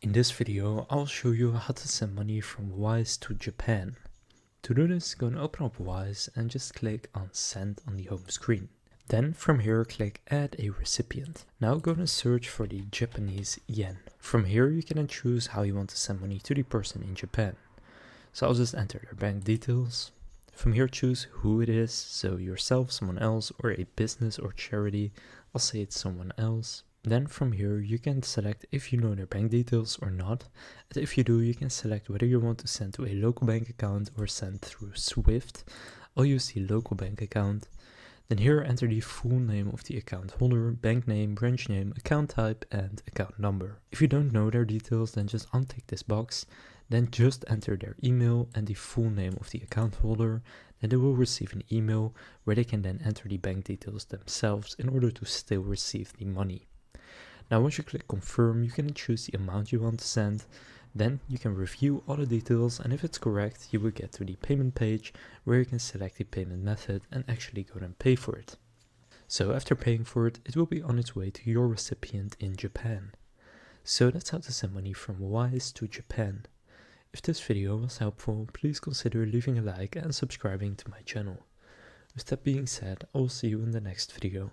In this video, I'll show you how to send money from Wise to Japan. To do this, go and open up Wise and just click on Send on the home screen. Then from here, click Add a Recipient. Now go and search for the Japanese yen. From here, you can then choose how you want to send money to the person in Japan. So I'll just enter their bank details. From here, choose who it is, so yourself, someone else, or a business or charity. I'll say it's someone else. Then from here you can select if you know their bank details or not, and if you do, you can select whether you want to send to a local bank account or send through SWIFT. I'll use the local bank account. Then here enter the full name of the account holder, bank name, branch name, account type and account number. If you don't know their details, then just untick this box, then just enter their email and the full name of the account holder. Then they will receive an email where they can then enter the bank details themselves in order to still receive the money. Now once you click confirm, you can choose the amount you want to send. Then you can review all the details, and if it's correct, you will get to the payment page where you can select the payment method and actually go and pay for it. So after paying for it, it will be on its way to your recipient in Japan. So that's how to send money from Wise to Japan. If this video was helpful, please consider leaving a like and subscribing to my channel. With that being said, I will see you in the next video.